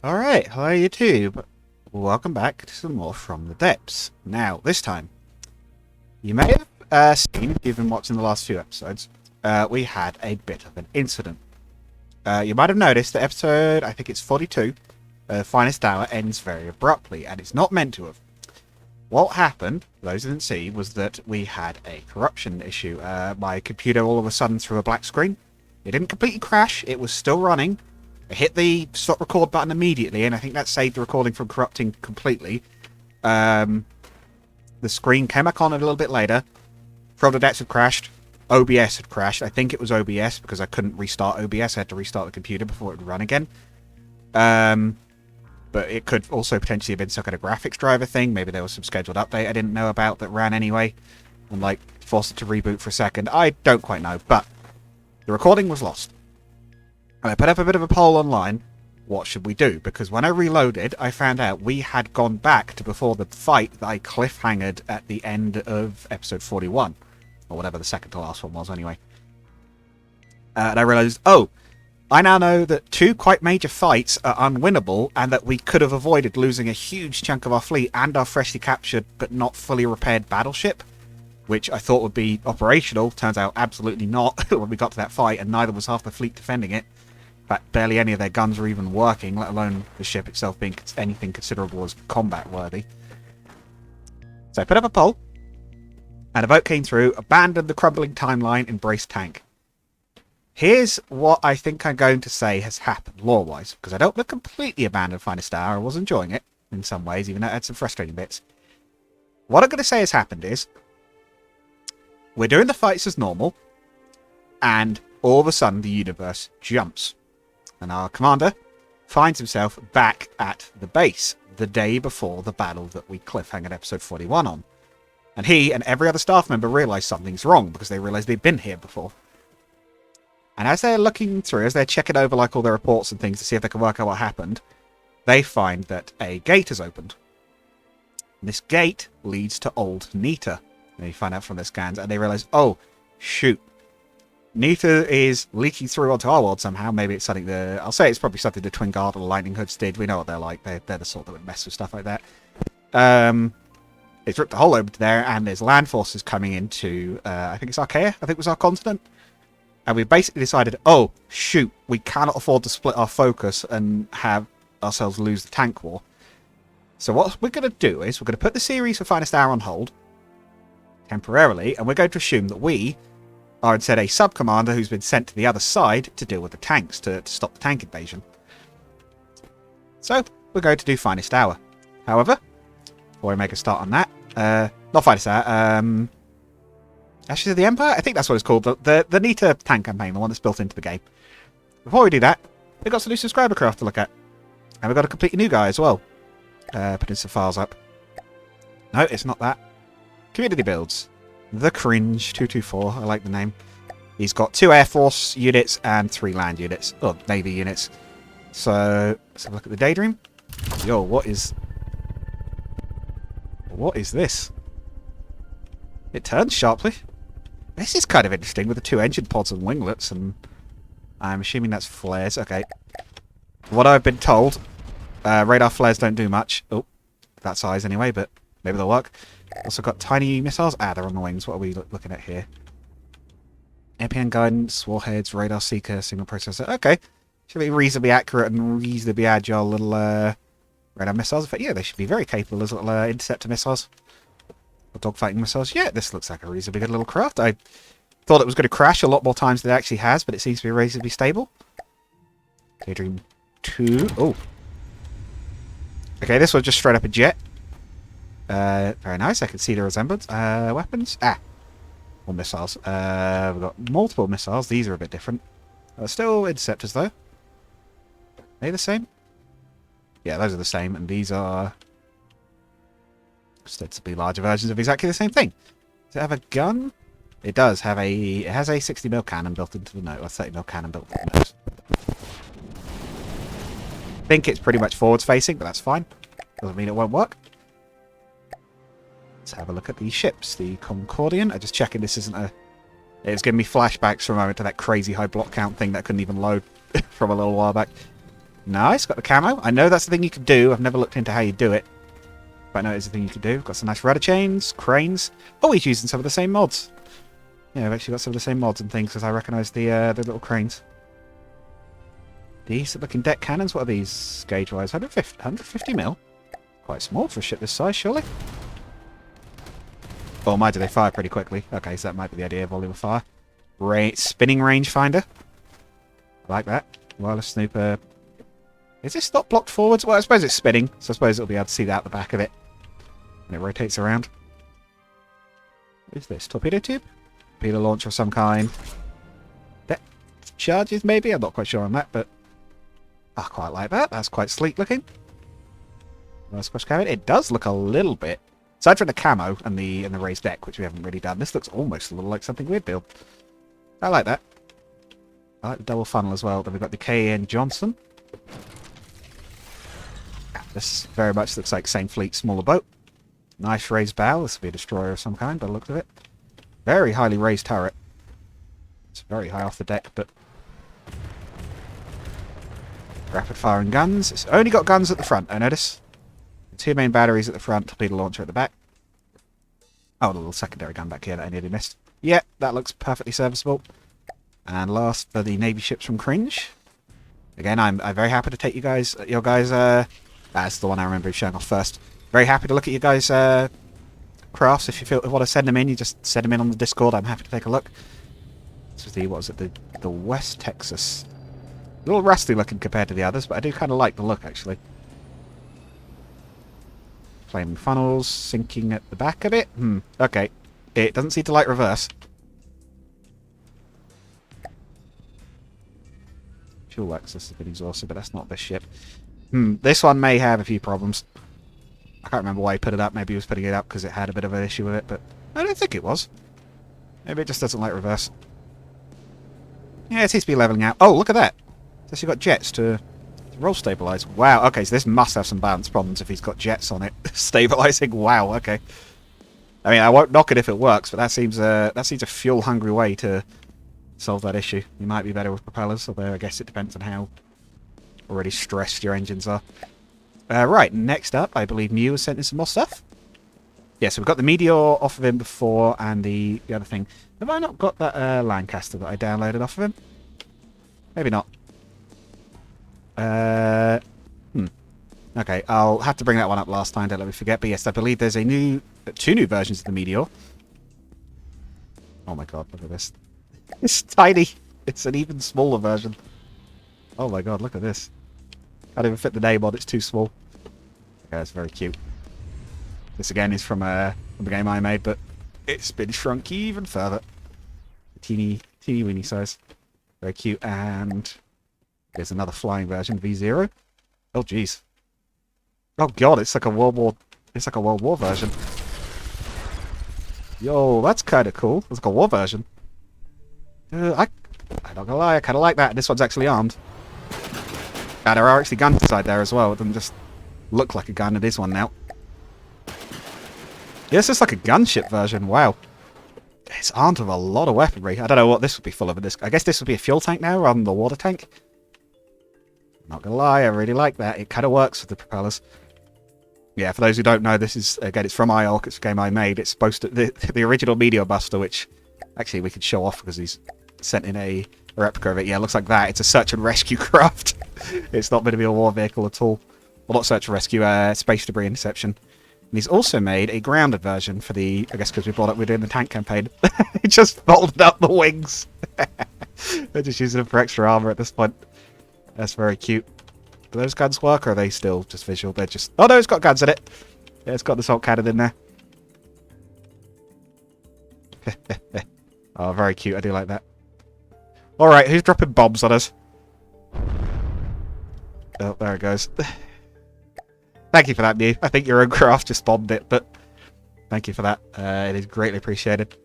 Alright, hello YouTube. Welcome back to some more From the Depths. Now, this time, you may have seen, if you've been watching the last few episodes, we had a bit of an incident. You might have noticed that episode, I think it's 42, Finest Hour, ends very abruptly, and it's not meant to have. What happened, for those who didn't see, was that we had a corruption issue. My computer all of a sudden threw a black screen. It didn't completely crash, it was still running. I hit the stop record button immediately, and I think that saved the recording from corrupting completely. The screen came back on a little bit later. From the Depths had crashed. OBS had crashed. I think it was OBS because I couldn't restart OBS. I had to restart the computer before it would run again. But it could also potentially have been some kind of graphics driver thing. Maybe there was some scheduled update I didn't know about that ran anyway. And, like, forced it to reboot for a second. I don't quite know, but the recording was lost. And I put up a bit of a poll online. What should we do? Because when I reloaded, I found out we had gone back to before the fight that I cliffhangered at the end of episode 41. Or whatever the second to last one was, anyway. And I realised, oh, I now know that two quite major fights are unwinnable, and that we could have avoided losing a huge chunk of our fleet and our freshly captured but not fully repaired battleship, which I thought would be operational. Turns out absolutely not when we got to that fight, and neither was half the fleet defending it. In fact, barely any of their guns were even working, let alone the ship itself being anything considerable as combat-worthy. So I put up a poll, and a vote came through: abandon the crumbling timeline, embrace tank. Here's what I think I'm going to say has happened, lore-wise, because I don't look completely abandoned Finest Hour. I was enjoying it, in some ways, even though it had some frustrating bits. What I'm going to say has happened is, we're doing the fights as normal, and all of a sudden the universe jumps. And our commander finds himself back at the base the day before the battle that we cliffhanged episode 41 on. And he and every other staff member realise something's wrong because they realise they've been here before. And as they're looking through, as they're checking over like all their reports and things to see if they can work out what happened, they find that a gate has opened. And this gate leads to Old Nita. They find out from their scans, and they realise, oh, shoot. Nita is leaking through onto our world somehow. Maybe it's something that... I'll say it's probably something the Twin Guard or the Lightning Hoods did. We know what they're like. They're the sort that would mess with stuff like that. It's ripped a hole open there, and there's land forces coming into... I think it's Archaea. I think was our continent. And we've basically decided, oh, shoot, we cannot afford to split our focus and have ourselves lose the tank war. So what we're going to do is we're going to put the series for Finest Hour on hold temporarily, and we're going to assume that we are instead a sub-commander who's been sent to the other side to deal with the tanks, to stop the tank invasion. So, we're going to do Finest Hour. However, before we make a start on that, not Finest Hour, Ashes of the Empire? I think that's what it's called, the Nita tank campaign, the one that's built into the game. Before we do that, we've got some new subscriber craft to look at. And we've got a completely new guy as well. Putting some files up. No, it's not that. Community builds. The Cringe 224, I like the name. He's got 2 Air Force units and 3 land units. Oh, Navy units. So, let's have a look at the Daydream. Yo, what is this? It turns sharply. This is kind of interesting with the 2 engine pods and winglets, and I'm assuming that's flares. Okay. What I've been told, radar flares don't do much. Oh, that size anyway, but maybe they'll work. Also got tiny missiles. Ah, they're on the wings. What are we looking at here? APN guidance, warheads, radar seeker, signal processor. Okay. Should be reasonably accurate and reasonably agile little radar missiles. But yeah, they should be very capable as little interceptor missiles. Or dogfighting missiles. Yeah, this looks like a reasonably good little craft. I thought it was going to crash a lot more times than it actually has, but it seems to be reasonably stable. Daydream 2. Oh. Okay, this was just straight up a jet. Very nice. I can see the resemblance. Weapons. Ah. More missiles. We've got multiple missiles. These are a bit different. Still interceptors, though. Are they the same? Yeah, those are the same. And these are ostensibly larger versions of exactly the same thing. Does it have a gun? It does have a... It has a 60mm cannon built into the nose. Or 30mm cannon built into the nose. I think it's pretty much forwards facing, but that's fine. Doesn't mean it won't work. Let's have a look at these ships. The Concordian. I'm just checking this isn't a... It's giving me flashbacks for a moment to that crazy high block count thing that couldn't even load from a little while back. Nice, got the camo. I know that's the thing you can do. I've never looked into how you do it. But I know it's the thing you can do. Got some nice rudder chains, cranes. Oh, he's using some of the same mods. Yeah, I've actually got some of the same mods and things because I recognise the little cranes. Decent looking deck cannons. What are these gauge-wise? 150 mil? Quite small for a ship this size, surely. Oh my, do they fire pretty quickly? Okay, so that might be the idea. Volume of fire. Spinning rangefinder. I like that. Wireless snooper. Is this not blocked forwards? Well, I suppose it's spinning, so I suppose it'll be able to see that at the back of it. And it rotates around. What is this? Torpedo tube? Torpedo launcher of some kind. Depth charges, maybe? I'm not quite sure on that, but I quite like that. That's quite sleek looking. Squash cabin. It does look a little bit, aside from the camo and the raised deck, which we haven't really done. This looks almost a little like something we'd build. I like that. I like the double funnel as well. Then we've got the K.N. Johnson. This very much looks like same fleet, smaller boat. Nice raised bow. This will be a destroyer of some kind by the look of it. Very highly raised turret. It's very high off the deck, but rapid firing guns. It's only got guns at the front, I notice. Two main batteries at the front, torpedo launcher at the back. Oh, a little secondary gun back here that I nearly missed. Yeah, that looks perfectly serviceable. And last for the Navy ships from Cringe. Again, I'm very happy to take your guys. That's the one I remember showing off first. Very happy to look at you guys' crafts. If you want to send them in, you just send them in on the Discord. I'm happy to take a look. This is the, what was it, the West Texas. A little rusty looking compared to the others, but I do kind of like the look, actually. Flaming funnels, sinking at the back of it. Okay. It doesn't seem to like reverse. Fuel access has been exhausted, but that's not this ship. This one may have a few problems. I can't remember why he put it up. Maybe he was putting it up because it had a bit of an issue with it, but I don't think it was. Maybe it just doesn't like reverse. Yeah, it seems to be leveling out. Oh, look at that. It's actually got jets to roll stabilize. Wow, okay, so this must have some balance problems if he's got jets on it. Stabilizing, wow, okay. I mean, I won't knock it if it works, but that seems a fuel-hungry way to solve that issue. You might be better with propellers, although I guess it depends on how already stressed your engines are. Right, next up, I believe Mew has sent in some more stuff. Yeah, so we've got the Meteor off of him before, and the other thing. Have I not got that Lancaster that I downloaded off of him? Maybe not. Okay, I'll have to bring that one up last time, don't let me forget. But yes, I believe there's two new versions of the Meteor. Oh my god, look at this. It's tiny. It's an even smaller version. Oh my god, look at this. Can't even fit the name on, it's too small. Okay, that's very cute. This again is from the game I made, but it's been shrunk even further. Teeny weeny size. Very cute, and there's another flying version, V0. Oh jeez. Oh god, it's like a World War version. Yo, that's kinda cool. It's like a war version. I'm not gonna lie, I kinda like that. This one's actually armed. And there are actually guns inside there as well. It doesn't just look like a gun, it is one now. Yeah, it's just like a gunship version, wow. It's armed with a lot of weaponry. I don't know what this would be full of. I guess this would be a fuel tank now rather than the water tank. Not gonna lie, I really like that. It kind of works with the propellers. Yeah, for those who don't know, this is, again, it's from IORC, it's a game I made. It's supposed to, the original Meteor Buster, which actually we could show off because he's sent in a replica of it. Yeah, it looks like that. It's a search and rescue craft. It's not meant to be a war vehicle at all. Well, not search and rescue, space debris interception. And he's also made a grounded version for the, I guess because we're doing the tank campaign. He just folded up the wings. They're just using them for extra armor at this point. That's very cute. Do those guns work, or are they still just visual? They're just... Oh no, it's got guns in it. Yeah, it's got the salt cannon in there. Oh, very cute. I do like that. Alright, who's dropping bombs on us? Oh, there it goes. Thank you for that, Mew. I think your own craft just bombed it, but thank you for that. It is greatly appreciated.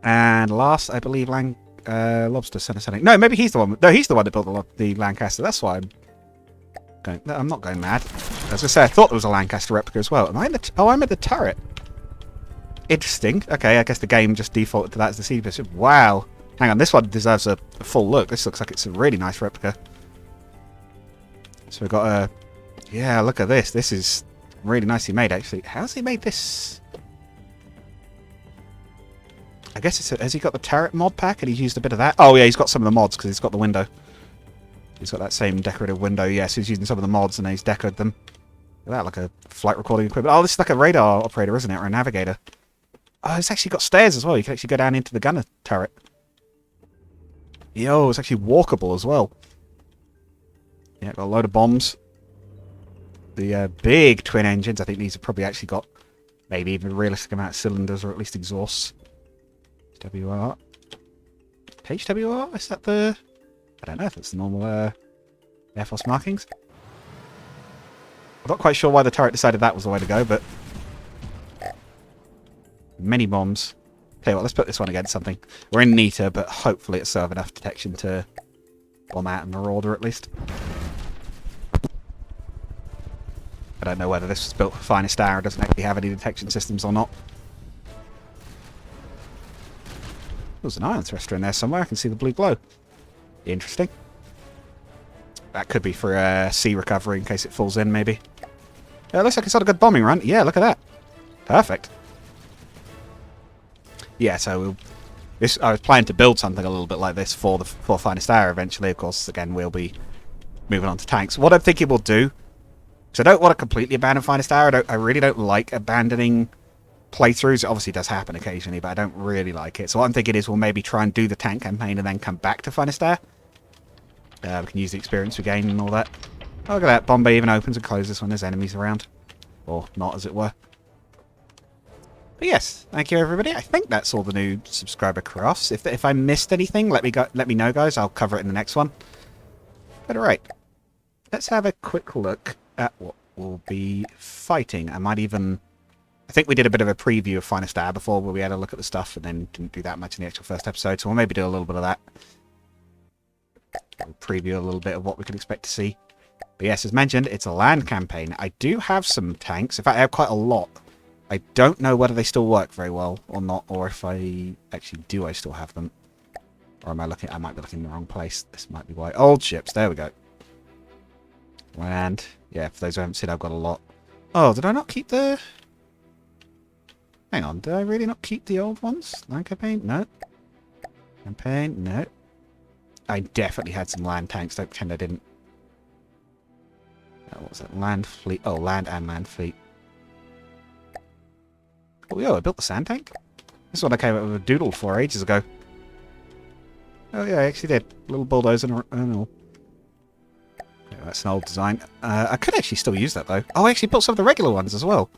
And last, I believe Lobster sent us something. No, maybe he's the one. No, he's the one that built the Lancaster. That's why I'm not going mad. I was going to say, I thought there was a Lancaster replica as well. Am I in the... Oh, I'm at the turret. Interesting. Okay, I guess the game just defaulted to that as the seed position. Wow. Hang on, this one deserves a full look. This looks like it's a really nice replica. So we've got a... Yeah, look at this. This is really nicely made, actually. How's he made this? I guess it's... Has he got the turret mod pack and he's used a bit of that? Oh, yeah, he's got some of the mods because he's got the window. He's got that same decorative window. Yes, he's using some of the mods and he's decorated them. Look at that, like a flight recording equipment. Oh, this is like a radar operator, isn't it? Or a navigator. Oh, it's actually got stairs as well. You can actually go down into the gunner turret. Yo, it's actually walkable as well. Yeah, got a load of bombs. The big twin engines. I think these have probably actually got maybe even a realistic amount of cylinders or at least exhausts. HWR. HWR? Is that the... I don't know if it's the normal Air Force markings. I'm not quite sure why the turret decided that was the way to go, but... Many bombs. Tell you what, let's put this one against something. We're in Nita, but hopefully it'll serve enough detection to bomb out a Marauder at least. I don't know whether this was built for Finest Hour or doesn't actually have any detection systems or not. There's an ion thruster in there somewhere. I can see the blue glow. Interesting. That could be for sea recovery in case it falls in, maybe. It looks like it's had a good bombing run. Yeah, look at that. Perfect. Yeah, so I was planning to build something a little bit like this for Finest Hour eventually. Of course, again, we'll be moving on to tanks. What I'm thinking we'll do, because I don't want to completely abandon Finest Hour. I really don't like abandoning playthroughs. It obviously does happen occasionally, but I don't really like it. So what I'm thinking is we'll maybe try and do the tank campaign and then come back to Finest Hour. We can use the experience we gain and all that. Oh, look at that. Bomb Bay even opens and closes when there's enemies around. Or not, as it were. But yes, thank you everybody. I think that's all the new subscriber crafts. If I missed anything, let me know, guys. I'll cover it in the next one. But alright. Let's have a quick look at what we'll be fighting. I think we did a bit of a preview of Finest Hour before where we had a look at the stuff and then didn't do that much in the actual first episode. So we'll maybe do a little bit of that. We'll preview a little bit of what we can expect to see. But yes, as mentioned, it's a land campaign. I do have some tanks. In fact, I have quite a lot. I don't know whether they still work very well or not, or if I actually do I still have them. Or am I looking... I might be looking in the wrong place. This might be why. Old ships. There we go. Land. Yeah, for those who haven't seen, I've got a lot. Oh, did I not keep the... Hang on, did I really not keep the old ones? Land campaign? No. Campaign? No. I definitely had some land tanks. Don't pretend I didn't. What was it? Land fleet. Oh, land and land fleet. Oh, yeah, I built the sand tank. This is what I came up with a doodle for ages ago. Oh, yeah, I actually did. Little bulldozer and all. Yeah, that's an old design. I could actually still use that, though. Oh, I actually built some of the regular ones as well.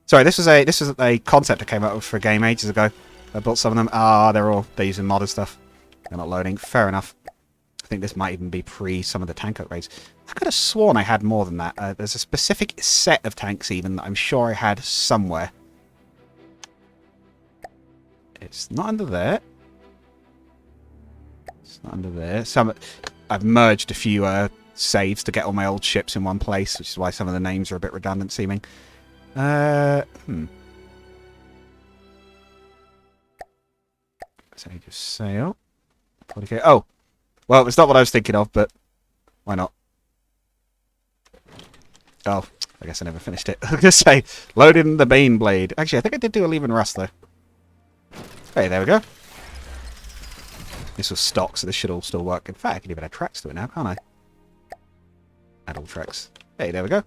Sorry, this was a concept I came up with for a game ages ago. I built some of them. Ah, they're using modded stuff. They're not loading. Fair enough. I think this might even be pre some of the tank upgrades. I could have sworn I had more than that. There's a specific set of tanks even that I'm sure I had somewhere. It's not under there. It's not under there. I've merged a few saves to get all my old ships in one place, which is why some of the names are a bit redundant seeming. So just sail. Okay. Oh, well, it's not what I was thinking of, but why not? Oh, I guess I never finished it. I was going to say, loading the Bane Blade. Actually, I think I did do a Leave and Rust, though. Hey, there we go. This was stock, so this should all still work. In fact, I can even add tracks to it now, can't I? Add all tracks. Hey, there we go.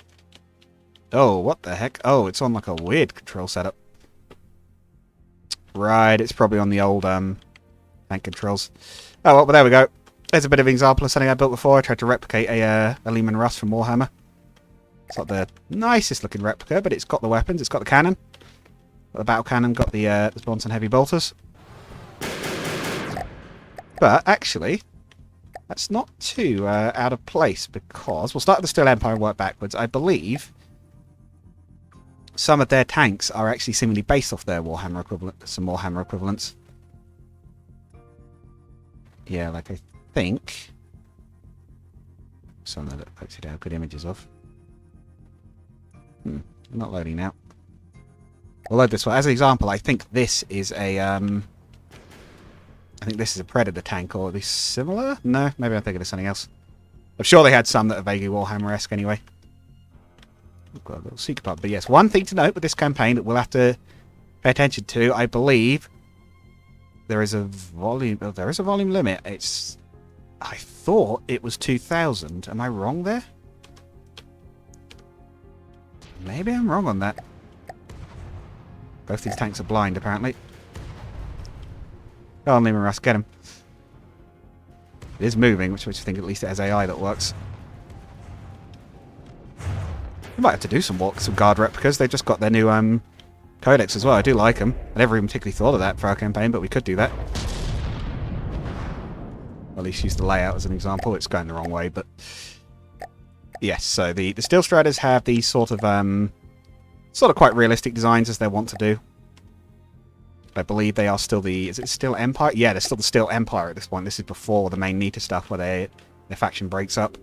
Oh, what the heck? Oh, it's on like a weird control setup. Right, it's probably on the old tank controls. Oh, well, but there we go. There's a bit of an example of something I built before. I tried to replicate a Lehman Russ from Warhammer. It's not the nicest looking replica, but it's got the weapons. It's got the cannon. Got the battle cannon. Got the Sponson heavy bolters. But actually, that's not too out of place because we'll start with the Steel Empire and work backwards. I believe some of their tanks are actually seemingly based off their Warhammer equivalent. Some Warhammer equivalents. Yeah, like I think some that I actually have good images of. Not loading now. I'll load this one as an example. I think this is a I think this is a Predator tank, or at least similar. No, maybe I'm thinking of something else. I'm sure they had some that are vaguely Warhammer-esque anyway. We've got a little secret part. But yes, one thing to note with this campaign that we'll have to pay attention to, I believe there is a volume... Oh, there is a volume limit. It's... I thought it was 2,000. Am I wrong there? Maybe I'm wrong on that. Both these tanks are blind, apparently. Go on, Lehman Russ, get him. It is moving, which makes you think at least it has AI that works. We might have to do some guard replicas. They've just got their new codex as well. I do like them. I never even particularly thought of that for our campaign, but we could do that. Or at least use the layout as an example. It's going the wrong way, but... Yes, so the Steel Striders have these sort of quite realistic designs as they want to do. I believe they are still the... Is it still Empire? Yeah, they're still the Steel Empire at this point. This is before the main Nita stuff where their faction breaks up.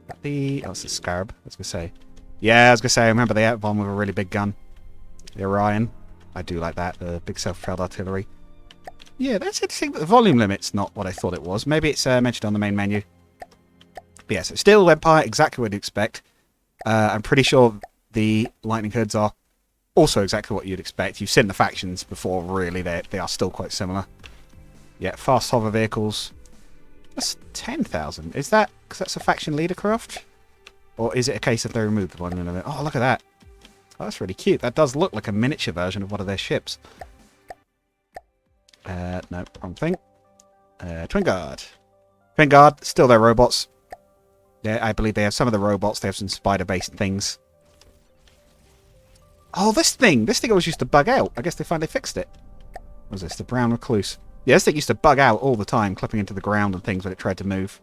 Oh, it's the Scarab, I was going to say. Yeah, I was going to say, I remember they had one with a really big gun. The Orion. I do like that, the big self-propelled artillery. Yeah, that's interesting, but the volume limit's not what I thought it was. Maybe it's mentioned on the main menu. But yeah, so Steel Empire, exactly what you'd expect. I'm pretty sure the Lightning Hoods are also exactly what you'd expect. You've seen the factions before, really. They are still quite similar. Yeah, fast hover vehicles. That's 10,000. Is that because that's a faction leader craft? Or is it a case of they removed the volume limit? Oh, look at that. Oh, that's really cute. That does look like a miniature version of one of their ships. No, wrong thing. Twin Guard. Twin Guard, still their robots. Yeah, I believe they have some of the robots. They have some spider-based things. Oh, this thing always used to bug out. I guess they finally fixed it. What was this? The Brown Recluse. Yeah, this thing used to bug out all the time, clipping into the ground and things when it tried to move.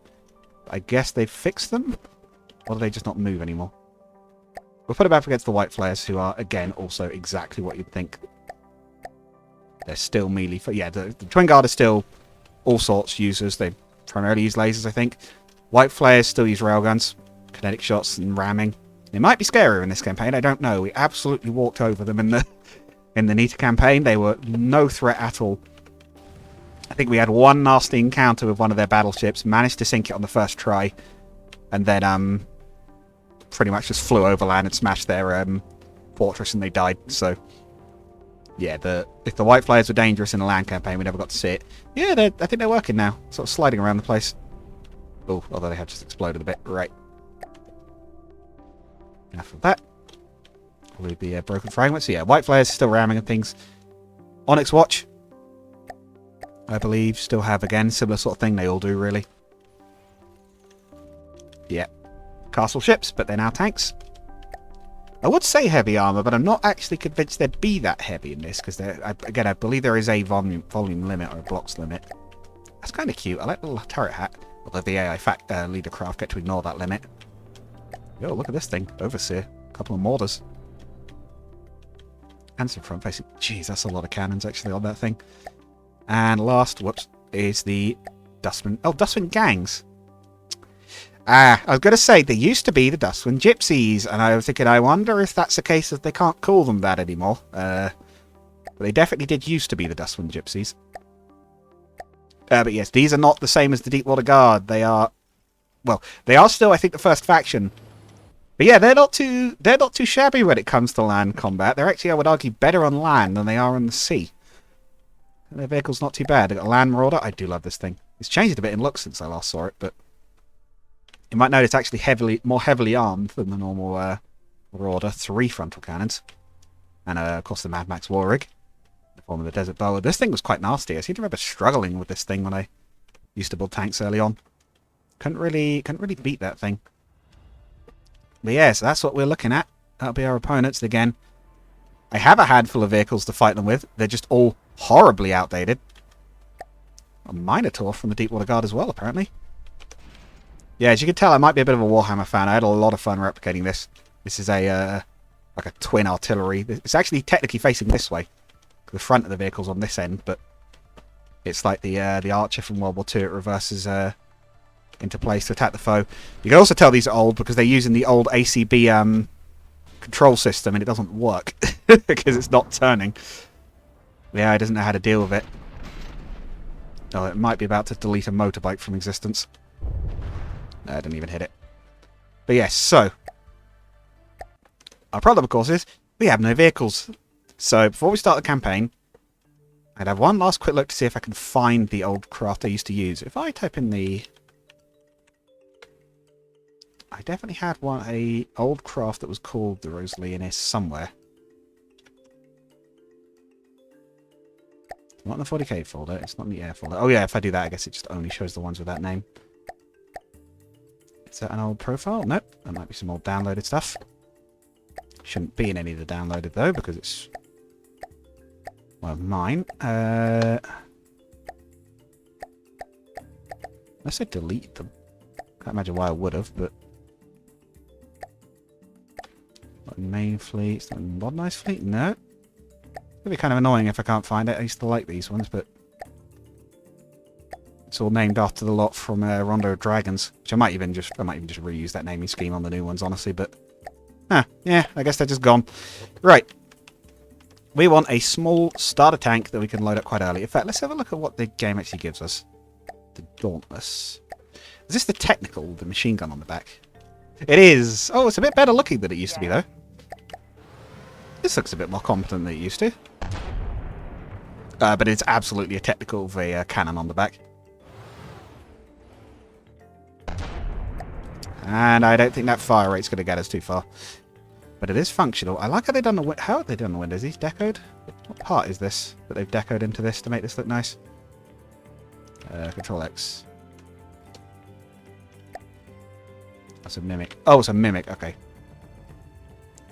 I guess they've fixed them? Or do they just not move anymore? We'll put it up against the White Flares, who are, again, also exactly what you'd think. They're still melee. Yeah, the Twin Guard are still all sorts users. They primarily use lasers, I think. White Flares still use railguns, kinetic shots, and ramming. They might be scarier in this campaign, I don't know. We absolutely walked over them in the Nita campaign. They were no threat at all. I think we had one nasty encounter with one of their battleships, managed to sink it on the first try, and then pretty much just flew over land and smashed their fortress and they died. So, yeah, if the White Flares were dangerous in a land campaign, we never got to see it. Yeah, I think they're working now, sort of sliding around the place. Oh, although they have just exploded a bit. Right. Enough of that. Leave the broken fragments. So yeah, White Flares still ramming and things. Onyx Watch, I believe, still have, again, similar sort of thing. They all do, really. Yeah. Castle ships, but they're now tanks. I would say heavy armor, but I'm not actually convinced they'd be that heavy in this, because, again, I believe there is a volume limit or a blocks limit. That's kind of cute. I like the little turret hat. Although the AI leader craft get to ignore that limit. Yo, look at this thing. Overseer. A couple of mortars. And some front facing. Jeez, that's a lot of cannons actually on that thing. And last, whoops, is the Dustman. Oh, Dustman gangs. I was going to say, they used to be the Dustman Gypsies. And I was thinking, I wonder if that's a case of they can't call them that anymore. But they definitely did used to be the Dustman Gypsies. But yes, these are not the same as the Deepwater Guard. They are, well, they are still, I think, the first faction. But yeah, they're not too shabby when it comes to land combat. They're actually, I would argue, better on land than they are on the sea. And their vehicle's not too bad. They've got a Land Marauder. I do love this thing. It's changed a bit in look since I last saw it, but you might notice it's actually more heavily armed than the normal Marauder. 3 frontal cannons. And, of course, the Mad Max War Rig. The form of the Desert Boa. This thing was quite nasty. I seem to remember struggling with this thing when I used to build tanks early on. Couldn't really beat that thing. But yeah, so that's what we're looking at. That'll be our opponents. Again, I have a handful of vehicles to fight them with. They're just all horribly outdated. A Minotaur from the Deepwater Guard as well, apparently. Yeah, as you can tell, I might be a bit of a Warhammer fan. I had a lot of fun replicating this. This is a like a twin artillery. It's actually technically facing this way. The front of the vehicle's on this end, but it's like the Archer from World War II. It reverses into place to attack the foe. You can also tell these are old because they're using the old ACB control system, and it doesn't work because it's not turning. Yeah, it doesn't know how to deal with it. Oh, it might be about to delete a motorbike from existence. No, I didn't even hit it. But yes, so. Our problem, of course, is we have no vehicles. So before we start the campaign, I'd have one last quick look to see if I can find the old craft I used to use. If I type in the... I definitely had a old craft that was called the Rosalienis somewhere. Not in the 40k folder, it's not in the air folder. Oh yeah, if I do that, I guess it just only shows the ones with that name. Is that an old profile? Nope, that might be some old downloaded stuff. Shouldn't be in any of the downloaded though, because it's one of mine. Unless I delete them. Can't imagine why I would have, but... Not in main fleet, it's not in modernized fleet? No. It'd be kind of annoying if I can't find it. I used to like these ones, but... It's all named after the lot from Rondo of Dragons, which I might even just reuse that naming scheme on the new ones, honestly, but... yeah, I guess they're just gone. Right. We want a small starter tank that we can load up quite early. In fact, let's have a look at what the game actually gives us. The Dauntless. Is this the technical, the machine gun on the back? It is! Oh, it's a bit better looking than it used to be, though. This looks a bit more competent than it used to. But it's absolutely a technical with a cannon on the back. And I don't think that fire rate's going to get us too far. But it is functional. I like how they've done the... How have they done the windows? These decoed? What part is this that they've decoed into this to make this look nice? Control X. That's a mimic. Oh, it's a mimic. Okay.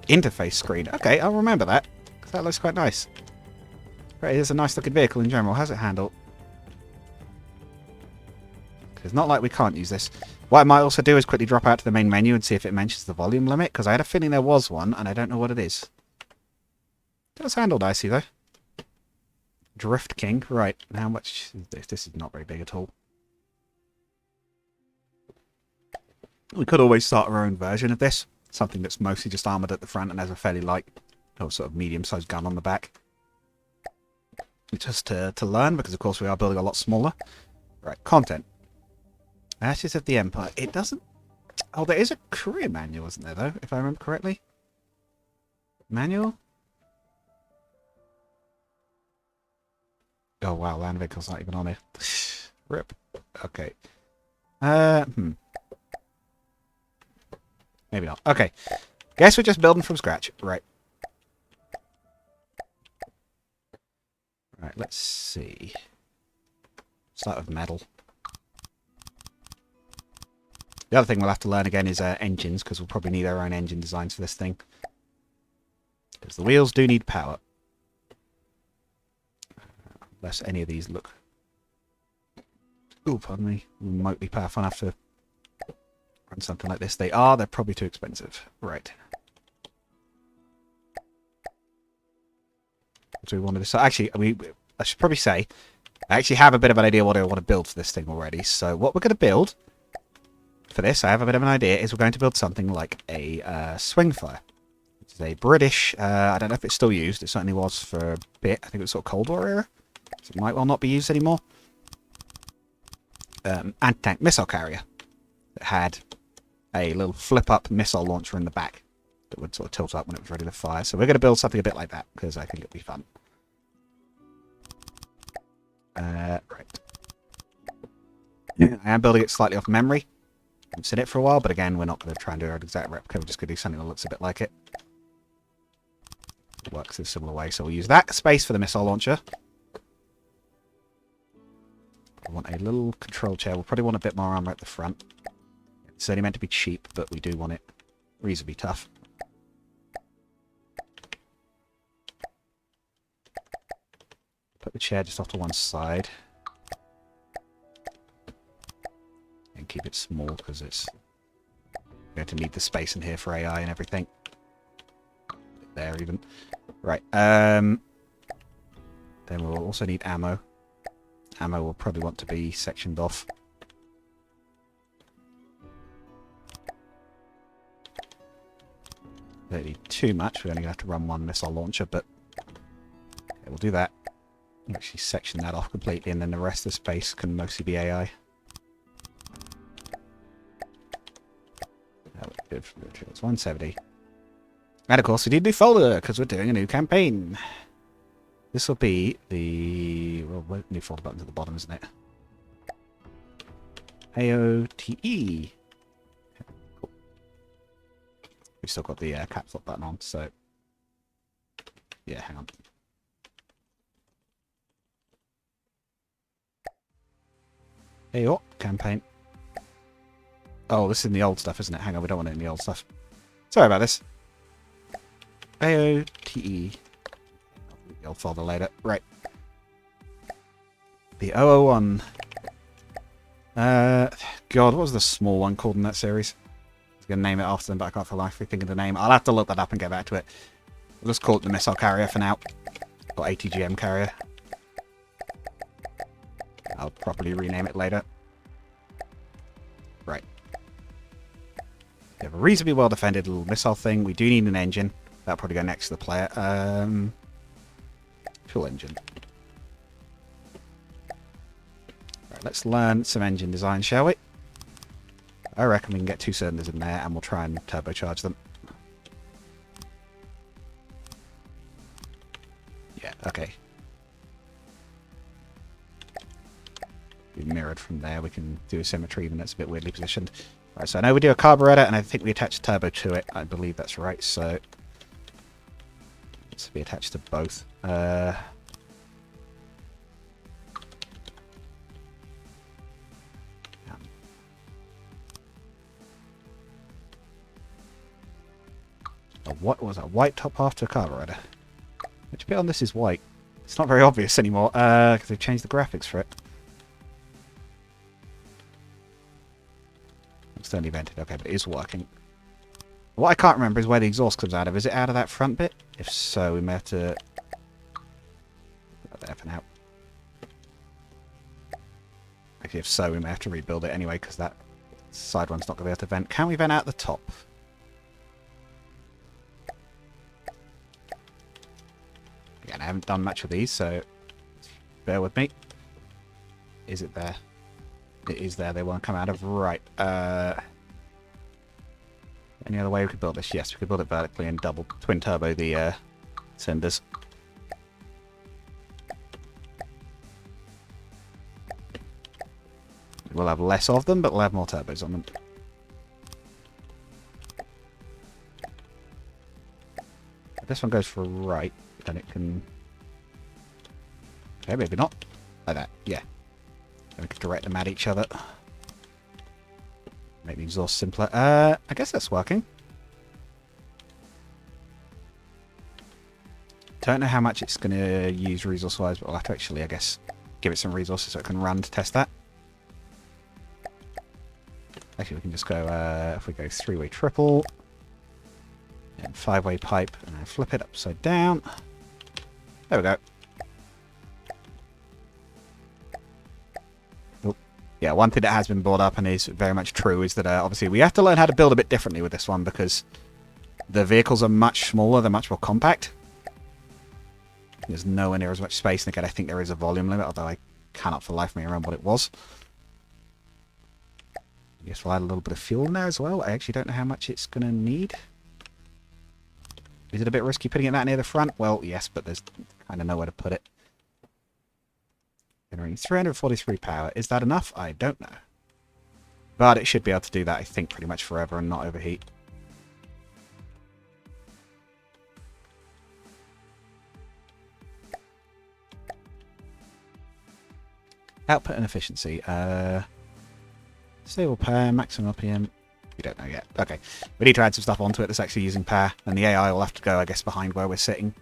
Interface screen. Okay, I'll remember that. Because that looks quite nice. Right, it's a nice looking vehicle in general. How's it handle? It's not like we can't use this. What I might also do is quickly drop out to the main menu and see if it mentions the volume limit, because I had a feeling there was one, and I don't know what it is. It does handle nicely, though. Drift King. Right, and how much is this? This is not very big at all. We could always start our own version of this. Something that's mostly just armoured at the front and has a fairly light, or sort of medium-sized gun on the back. Just to learn, because of course we are building a lot smaller. Right, content. Ashes of the Empire. It doesn't... Oh, there is a career manual, isn't there, though? If I remember correctly. Manual? Oh, wow. Land vehicle's not even on here. Rip. Okay. Maybe not. Okay. Guess we're just building from scratch. Right. Right, let's see. Start with metal. The other thing we'll have to learn again is engines, because we'll probably need our own engine designs for this thing. Because the wheels do need power. Unless any of these look... Ooh, pardon me. Remotely powerful enough to run something like this. They are. They're probably too expensive. Right. What do we want to decide? Actually, I should probably say, I actually have a bit of an idea what I want to build for this thing already. So what we're going to build... For this, I have a bit of an idea, is we're going to build something like a swing fire. It's a British, I don't know if it's still used, it certainly was for a bit, I think it was sort of Cold War era, so it might well not be used anymore. Anti-tank missile carrier that had a little flip-up missile launcher in the back that would sort of tilt up when it was ready to fire. So we're going to build something a bit like that, because I think it'll be fun. Right. I am building it slightly off memory. I've seen it for a while, but again, we're not going to try and do an exact replica. We're just going to do something that looks a bit like it. It works in a similar way, so we'll use that space for the missile launcher. I want a little control chair. We'll probably want a bit more armor at the front. It's only meant to be cheap, but we do want it reasonably tough. Put the chair just off to one side. And keep it small, because it's going to need the space in here for AI and everything. There, even. Right. Then we'll also need ammo. Ammo will probably want to be sectioned off. Don't need too much. We're only going to have to run one missile launcher, but okay, we'll do that. Actually section that off completely, and then the rest of the space can mostly be AI. It's 170. And of course, we need a new folder because we're doing a new campaign. This will be the new folder button at the bottom, isn't it? AOTE. Cool. We've still got the caps lock button on, so yeah, hang on. AOTE campaign. Oh, this is in the old stuff, isn't it? Hang on, we don't want it in the old stuff. Sorry about this. AOTE. The old folder later. Right. The 001. God, what was the small one called in that series? I was going to name it after them, but I can't for life think of the name. I'll have to look that up and get back to it. We'll just call it the missile carrier for now. Or ATGM carrier. I'll properly rename it later. Right. We have a reasonably well defended little missile thing. We do need an engine. That'll probably go next to the player. Fuel engine. Right, let's learn some engine design, shall we? I reckon we can get 2 cylinders in there and we'll try and turbocharge them. Yeah, okay. Be mirrored from there. We can do a symmetry even though it's a bit weirdly positioned. Right, so I know we do a carburetor and I think we attach a turbo to it. I believe that's right, so this will be attached to both. What was a white top half to a carburetor? Which bit on this is white? It's not very obvious anymore because they've changed the graphics for it. Externally vented, okay, but it is working. What I can't remember is where the exhaust comes out of. Is it out of that front bit? If so, we may have to put that there for now. Actually, if so, we may have to rebuild it anyway because that side one's not going to be able to vent. Can we vent out the top? Again, I haven't done much of these, so bear with me. Is it there? It is there. They won't come out of. Right. Any other way we could build this? Yes, we could build it vertically and double twin turbo the cylinders. We'll have less of them, but we'll have more turbos on them. If this one goes for right, then it can... Okay, maybe not. Like that, yeah. Then we can direct them at each other. Make the exhaust simpler. I guess that's working. Don't know how much it's going to use resource-wise, but we'll have to actually, I guess, give it some resources so it can run to test that. Actually, we can just go, if we go 3-way triple, and 5-way pipe, and then flip it upside down. There we go. Oh. Yeah, one thing that has been brought up and is very much true is that obviously we have to learn how to build a bit differently with this one because the vehicles are much smaller, they're much more compact. There's nowhere near as much space, and again, I think there is a volume limit, although I cannot for the life of me remember what it was. I guess we'll add a little bit of fuel in there as well. I actually don't know how much it's going to need. Is it a bit risky putting it that near the front? Well, yes, but there's kind of nowhere to put it. Generating 343 power. Is that enough? I don't know. But it should be able to do that, I think, pretty much forever and not overheat. Output and efficiency. Stable power, maximum RPM. We don't know yet. Okay. We need to add some stuff onto it that's actually using power. And the AI will have to go, I guess, behind where we're sitting.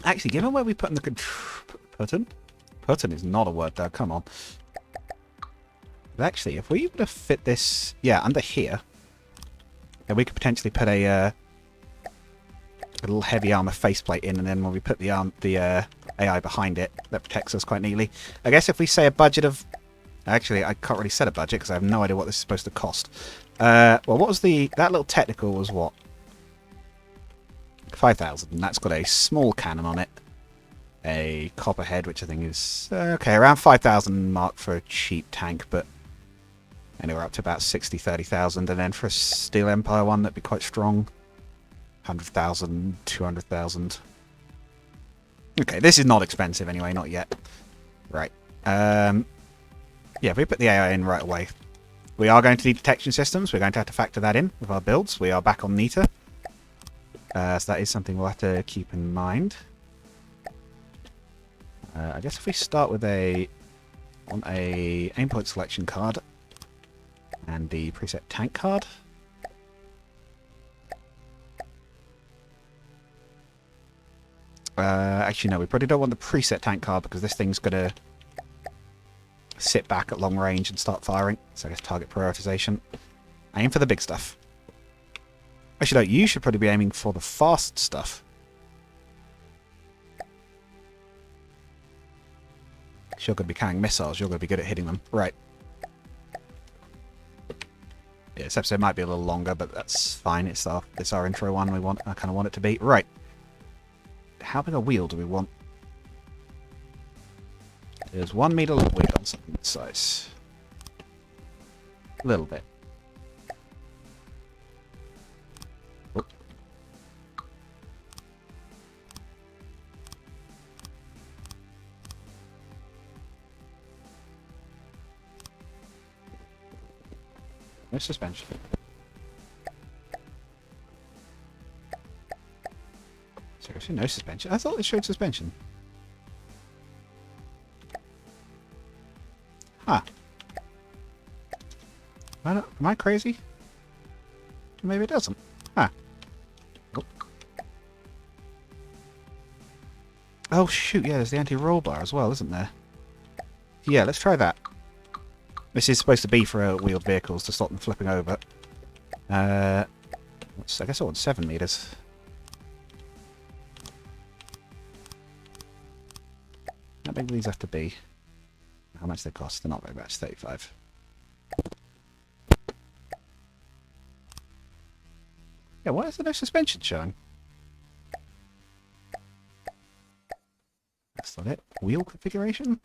Actually, given where we put in the Putin? Putin is not a word, though. Come on. But actually, if we were to fit this, yeah, under here, then we could potentially put a little heavy armor faceplate in, and then when we put the AI behind it, that protects us quite neatly. I guess if we say a budget of... Actually, I can't really set a budget because I have no idea what this is supposed to cost. Well, what was the... That little technical was what? 5,000, and that's got a small cannon on it. A copperhead, which I think is... okay, around 5,000 mark for a cheap tank, but... Anywhere up to about 60, 30,000. And then for a Steel Empire one, that'd be quite strong. 100,000, 200,000. Okay, this is not expensive anyway, not yet. Right. Yeah, if we put the AI in right away. We are going to need detection systems. We're going to have to factor that in with our builds. We are back on NETA. So that is something we'll have to keep in mind. I guess if we start with a aim point selection card and the preset tank card. Actually, no, we probably don't want the preset tank card because this thing's going to sit back at long range and start firing. So I guess target prioritization. Aim for the big stuff. Actually, no, you should probably be aiming for the fast stuff. You're going to be carrying missiles. You're going to be good at hitting them. Right. Yeah, this episode might be a little longer, but that's fine. It's our intro one. I kind of want it to be. Right. How big a wheel do we want? There's 1 meter long wheel on something this size. A little bit. Oh. No suspension. Seriously, no suspension? I thought it showed suspension. Huh. Am I crazy? Maybe it doesn't. Huh. Oh. Oh shoot, yeah, there's the anti-roll bar as well, isn't there? Yeah, let's try that. This is supposed to be for wheeled vehicles to stop them flipping over. I guess I want 7 meters. How big do these have to be? How much they cost? They're not very much. 35. Yeah, why is there no suspension showing? That's not it. Wheel configuration?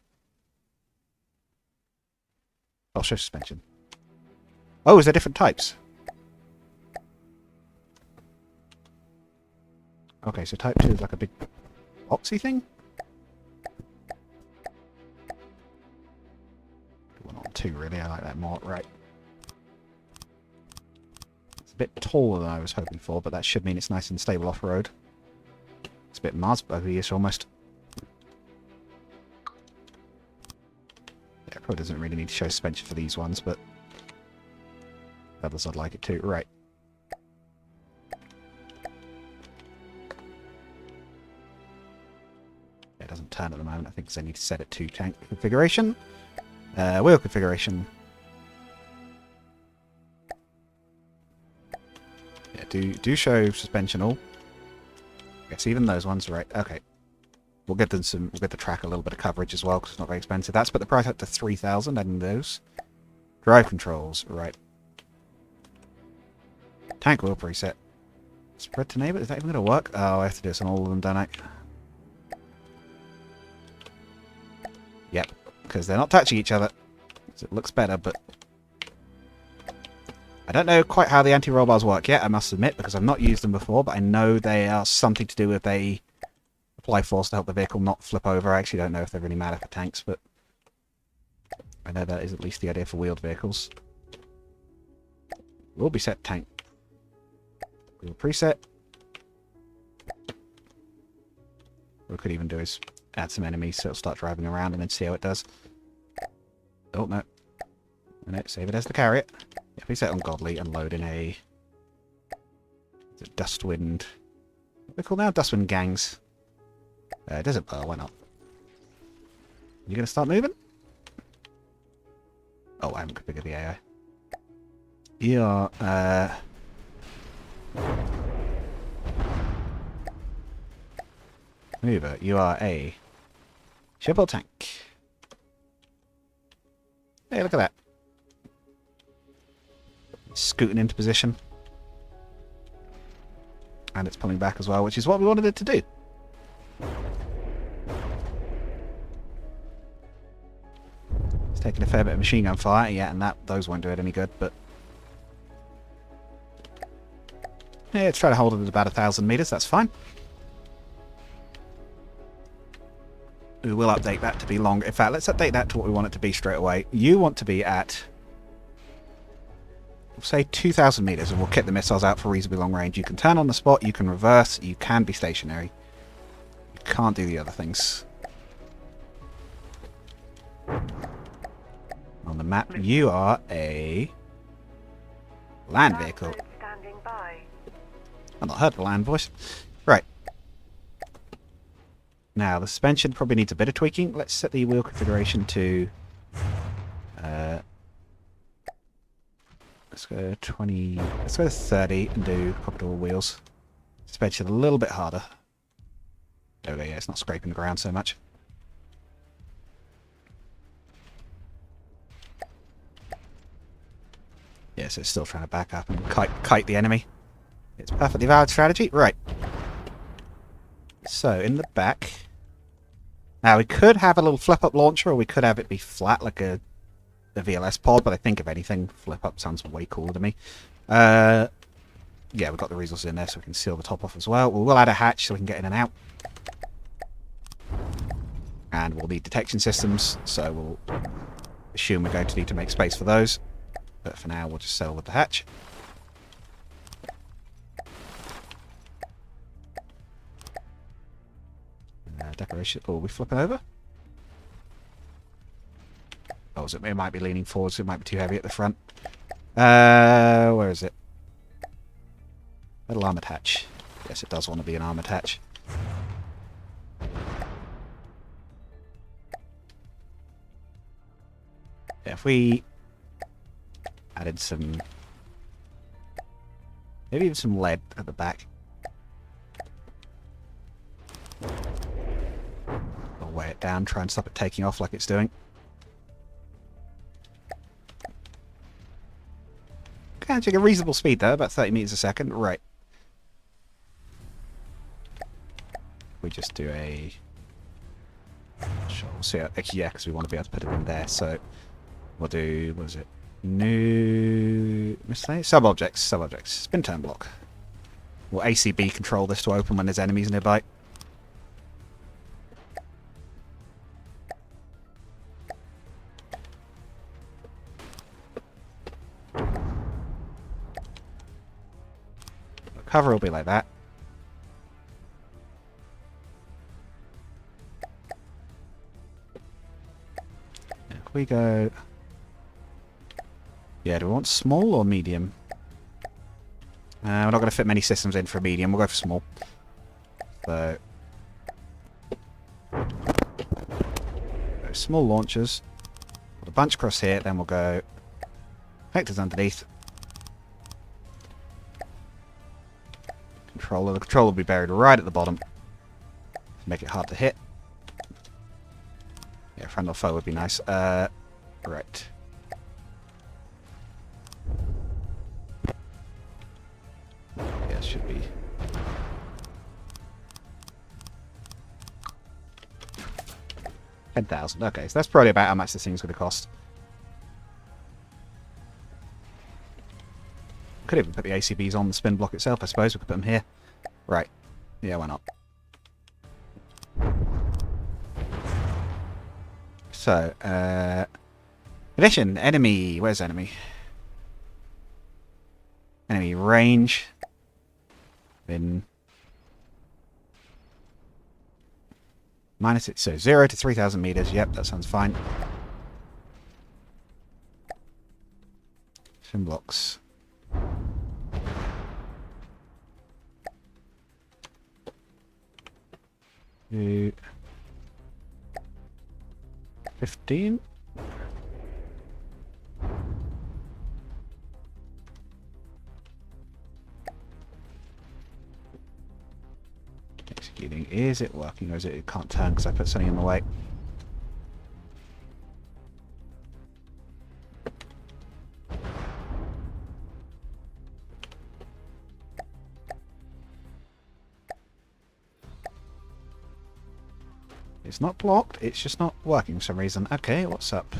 I'll show suspension. Oh, is there different types? Okay, so type 2 is like a big boxy thing? 1 on 2, really. I like that more. Right. It's a bit taller than I was hoping for, but that should mean it's nice and stable off-road. It's a bit Mars-buggy-ish almost. Yeah, it probably doesn't really need to show suspension for these ones, but others I'd like it too. Right. It doesn't turn at the moment. I think because I need to set it to tank configuration. Wheel configuration. Yeah, do show suspension all. Yes, even those ones, right? Okay. We'll get the track a little bit of coverage as well because it's not very expensive. That's put the price up to 3,000. Adding those. Drive controls, right? Tank wheel preset. Spread to neighbor. Is that even going to work? Oh, I have to do this on all of them, don't I? Yep, because they're not touching each other. So it looks better, but I don't know quite how the anti-roll bars work yet, I must admit, because I've not used them before, but I know they are something to do with they apply force to help the vehicle not flip over. I actually don't know if they really matter for tanks, but I know that is at least the idea for wheeled vehicles. Will be set tank. Wheel preset. What we could even do is add some enemies so it'll start driving around and then see how it does. Oh, no. No, save it as the carrier. If we set on Godly and load in a... Is it Dustwind? What are they called now? Dustwind Gangs. Desert Pearl, why not? You going to start moving? Oh, I haven't configured the AI. You are... Mover, you are a ship or tank. Hey, look at that. Scooting into position. And it's pulling back as well, which is what we wanted it to do. Let's taking a fair bit of machine gun fire, yeah, and those won't do it any good, but... Yeah, let's try to hold it at about 1,000 meters, that's fine. We will update that to be long. In fact, let's update that to what we want it to be straight away. You want to be at, we'll say 2,000 meters, and we'll kit the missiles out for reasonably long range. You can turn on the spot, you can reverse, you can be stationary. You can't do the other things. On the map, you are a land vehicle. I've not heard the land voice. Right. Now, the suspension probably needs a bit of tweaking. Let's set the wheel configuration to... let's go 20... Let's go to 30 and do copper door wheels. Suspension a little bit harder. There we go, yeah, it's not scraping the ground so much. Yeah, so it's still trying to back up and kite the enemy. It's a perfectly valid strategy. Right. So, in the back... Now, we could have a little flip-up launcher, or we could have it be flat like a VLS pod, but I think, if anything, flip-up sounds way cooler to me. Yeah, we've got the resources in there, so we can seal the top off as well. We'll add a hatch so we can get in and out. And we'll need detection systems, so we'll assume we're going to need to make space for those. But for now, we'll just settle with the hatch. Decoration. Oh, are we flipping over? Oh, is it? It might be leaning forward, so it might be too heavy at the front. Where is it? Little armoured hatch. Yes, it does want to be an armoured hatch. Yeah, if we added some... Maybe even some lead at the back. Weigh it down, try and stop it taking off like it's doing. Catching a reasonable speed though, about 30 meters a second. Right. We just do a... Sure, we'll see. Yeah, because we want to be able to put it in there. So we'll do... What is it? New... Miscellaneous? Sub-objects. Sub-objects. Spin turn block. We'll ACB control this to open when there's enemies nearby. Cover will be like that. If we go... Yeah, do we want small or medium? We're not going to fit many systems in for medium. We'll go for small. So... Small launchers. Put a bunch across here, then we'll go... Vectors underneath. The controller will be buried right at the bottom to make it hard to hit. Yeah, friend or foe would be nice. Right. Yeah, it should be. $10,000. Okay, so that's probably about how much this thing's going to cost. Could even put the ACBs on the spin block itself, I suppose. We could put them here. Right. Yeah, why not? So, addition, enemy. Where's enemy? Enemy range. In minus it, so 0 to 3,000 meters. Yep, that sounds fine. Spin blocks. 15. Executing. Is it working or is it can't turn because I put something in the way? It's not blocked, it's just not working for some reason. Okay, what's up?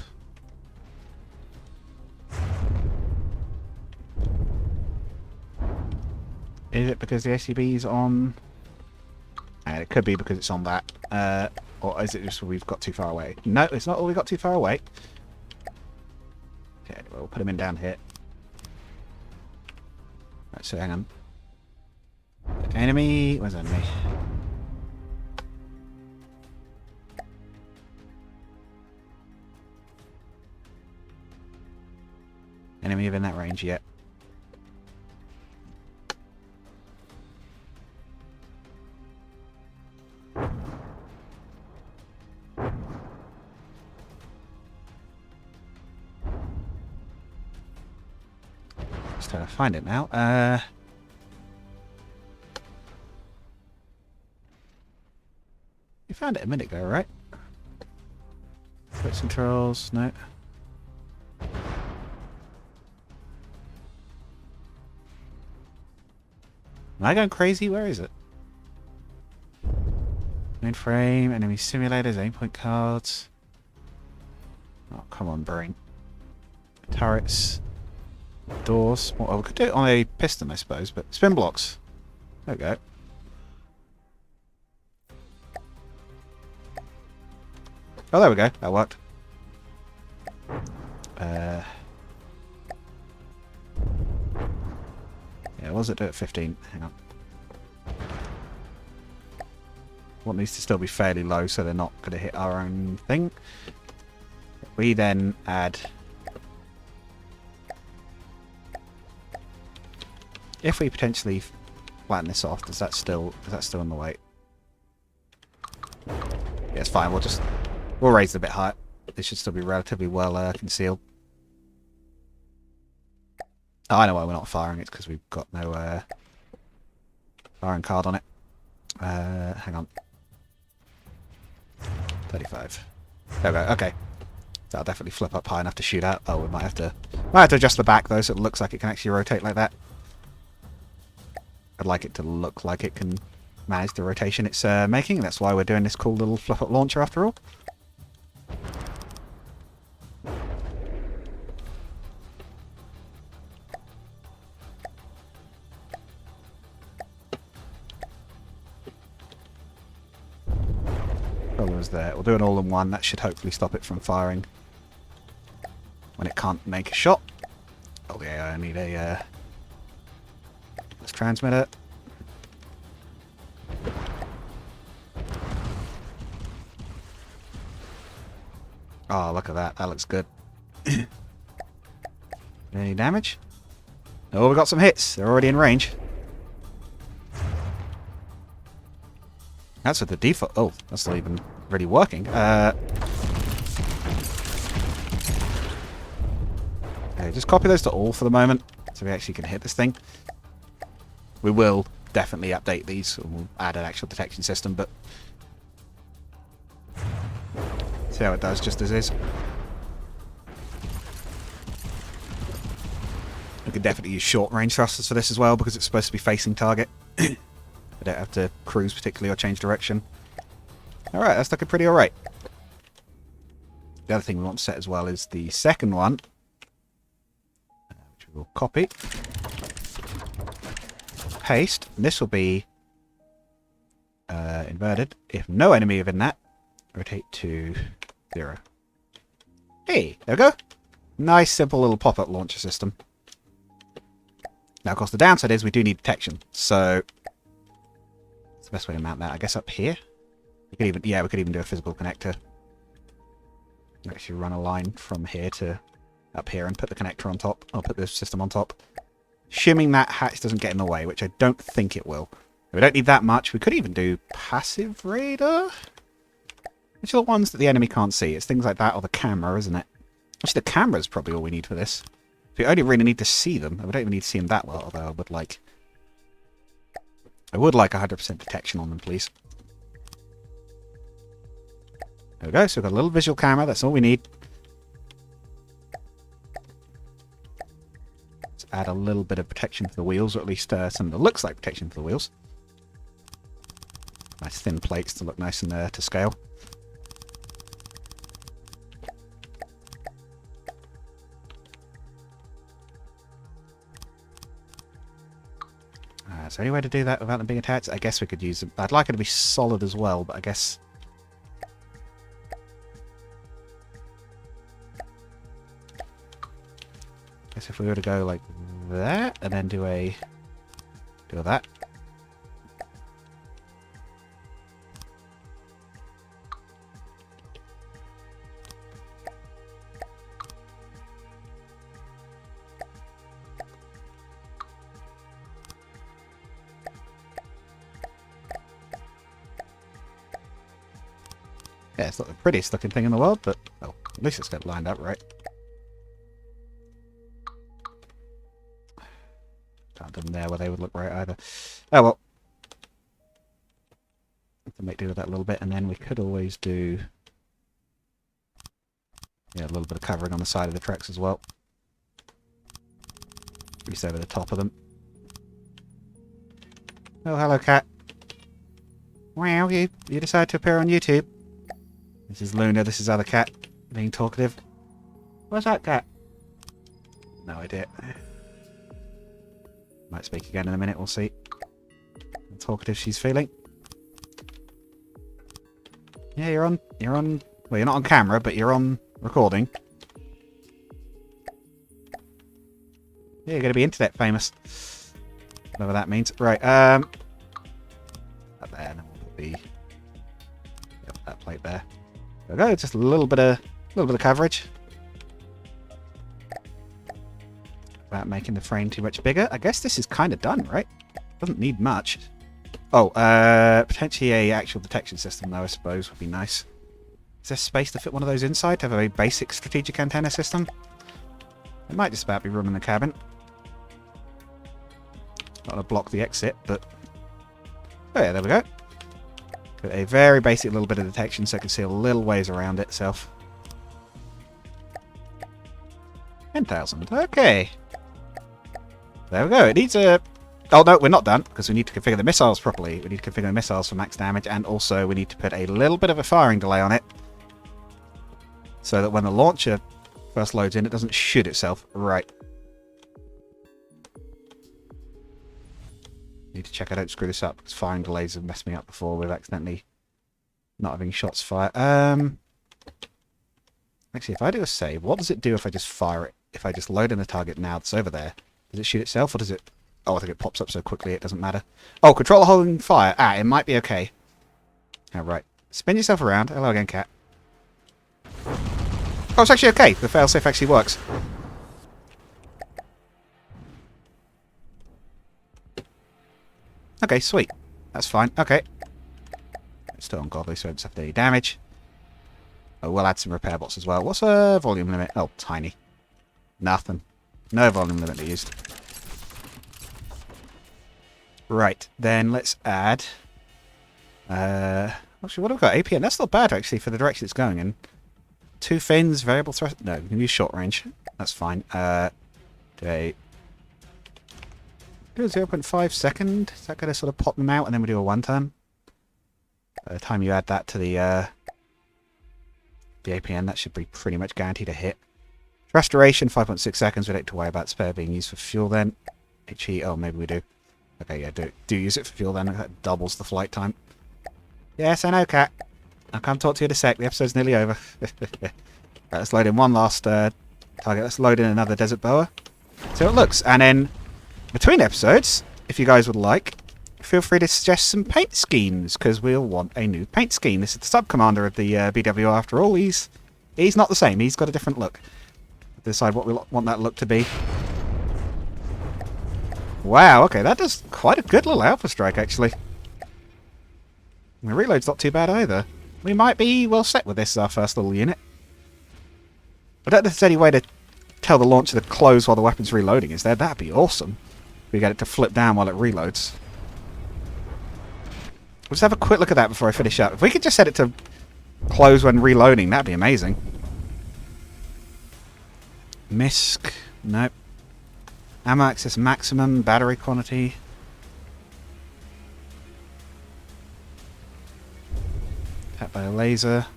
Is it because the ACB's on? And it could be because it's on that. Or is it just we've got too far away? No, it's not all we got too far away. Okay, we'll put him in down here. Right, so hang on. Enemy? Where's enemy? Enemy within that range yet? Just trying to find it now. You found it a minute ago, right? Switch controls, no. Am I going crazy? Where is it? Mainframe, enemy simulators, aimpoint cards. Oh, come on, brain. Turrets. Doors. Well, we could do it on a piston, I suppose, but spin blocks. There we go. Oh, there we go. That worked. Yeah, what does it do at 15? Hang on. What needs to still be fairly low so they're not going to hit our own thing. We then add... If we potentially flatten this off, is that still in the way? Yeah, it's fine. We'll raise it a bit higher. This should still be relatively well concealed. Oh, I know why we're not firing. It's because we've got no firing card on it. Hang on. 35. There we go. Okay. That'll definitely flip up high enough to shoot out. Oh, we might have to adjust the back though, so it looks like it can actually rotate like that. I'd like it to look like it can manage the rotation it's making. That's why we're doing this cool little flip-up launcher after all. Colors there. We'll do an all-in-one. That should hopefully stop it from firing when it can't make a shot. Oh yeah, I need a let's transmit it. Oh, look at that. That looks good. Any damage? Oh, we got some hits. They're already in range. That's at the default. Oh, that's not even really working. Okay, just copy those to all for the moment, so we actually can hit this thing. We will definitely update these. We'll add an actual detection system, but see how it does just as is. We could definitely use short-range thrusters for this as well, because it's supposed to be facing target. I don't have to cruise particularly or change direction. Alright, that's looking pretty alright. The other thing we want to set as well is the second one, which we will copy. Paste. And this will be inverted. If no enemy within that, rotate to 0. Hey, there we go. Nice, simple little pop-up launcher system. Now, of course, the downside is we do need detection. So, what's the best way to mount that? I guess up here? We could even, yeah, we could even do a physical connector. Actually run a line from here to up here and put the connector on top. I'll put the system on top. Assuming that hatch doesn't get in the way, which I don't think it will. We don't need that much. We could even do passive radar. Which are the ones that the enemy can't see? It's things like that or the camera, isn't it? Actually, the camera is probably all we need for this. We only really need to see them. We don't even need to see them that well, although I would like 100% detection on them, please. There we go. So we've got a little visual camera. That's all we need. Let's add a little bit of protection for the wheels, or at least something that looks like protection for the wheels. Nice thin plates to look nice and to scale. Is there any way to do that without them being attached? I guess we could use them. I'd like it to be solid as well, but I guess... if we were to go like that, and then do that. Yeah, it's not the prettiest looking thing in the world, but well, at least it's got lined up right. Can't do them there where they would look right either. Oh well. Have to make do with that a little bit, and then we could always do a little bit of covering on the side of the tracks as well. At least over the top of them. Oh, hello, cat. Wow, you decided to appear on YouTube. This is Luna, this is other cat being talkative. What's that, cat? No idea. Might speak again in a minute, we'll see. How talkative she's feeling. Yeah, you're on, well, you're not on camera, but you're on recording. Yeah, you're going to be internet famous. Whatever that means. Right, up there, and then we'll put that plate there. There we go, just a little bit of coverage. Without making the frame too much bigger. I guess this is kind of done, right? Doesn't need much. Oh, potentially a actual detection system, though, I suppose, would be nice. Is there space to fit one of those inside to have a basic strategic antenna system? It might just about be room in the cabin. Not going to block the exit, but... oh yeah, there we go. Got a very basic little bit of detection so I can see a little ways around itself. 10,000. Okay. There we go. It needs a... oh no, we're not done, because we need to configure the missiles properly. We need to configure the missiles for max damage, and also we need to put a little bit of a firing delay on it, so that when the launcher first loads in, it doesn't shoot itself. Right. Need to check I don't screw this up, because firing delays have messed me up before with accidentally not having shots fire. Actually, if I do a save, what does it do if I just fire it? If I just load in the target now that's over there? Does it shoot itself, or does it... oh, I think it pops up so quickly it doesn't matter. Oh, controller holding fire. Ah, it might be okay. Oh, right. Spin yourself around. Hello again, cat. Oh, it's actually okay. The failsafe actually works. Okay, sweet. That's fine. Okay. It's still ungodly, so it doesn't have any damage. Oh, we'll add some repair bots as well. What's the volume limit? Oh, tiny. Nothing. No volume limit used. Right, then let's add... actually, what have we got? APN. That's not bad, actually, for the direction it's going in. 2 fins, variable thrust... no, we can use short range. That's fine. Do a 0.5 second. Is that going to sort of pop them out, and then we do a 1 turn? By the time you add that to the APN, that should be pretty much guaranteed a hit. Restoration, 5.6 seconds. We don't have to worry about spare being used for fuel then. HE, oh, maybe we do. Okay, yeah, do use it for fuel then. That doubles the flight time. Yes, I know, cat. I'll come talk to you in a sec. The episode's nearly over. Right, let's load in one last target. Let's load in another desert boa. See how it looks. And then, between episodes, if you guys would like, feel free to suggest some paint schemes, because we'll want a new paint scheme. This is the sub-commander of the BWO after all. He's not the same. He's got a different look. Decide what we want that look to be. Wow, okay, that does quite a good little Alpha Strike, actually. The reload's not too bad either. We might be well set with this as our first little unit. I don't know if there's any way to tell the launcher to close while the weapon's reloading, is there? That'd be awesome. We get it to flip down while it reloads. We'll just have a quick look at that before I finish up. If we could just set it to close when reloading, that'd be amazing. MISC. Nope. Ammo access maximum. Battery quantity. Tap by a laser.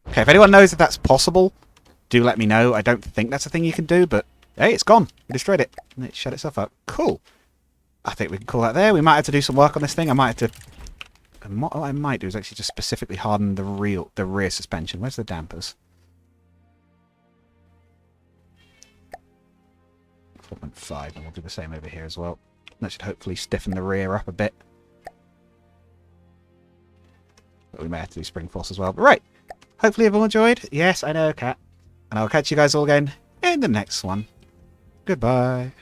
Okay, if anyone knows if that's possible, do let me know. I don't think that's a thing you can do, but hey, it's gone. We destroyed it. And it shut itself up. Cool. I think we can call that there. We might have to do some work on this thing. I might have to... And what I might do is actually just specifically harden the rear suspension. Where's the dampers? 4.5, and we'll do the same over here as well. That should hopefully stiffen the rear up a bit. But we may have to do spring force as well. But right. Hopefully everyone enjoyed. Yes, I know, Cat. And I'll catch you guys all again in the next one. Goodbye.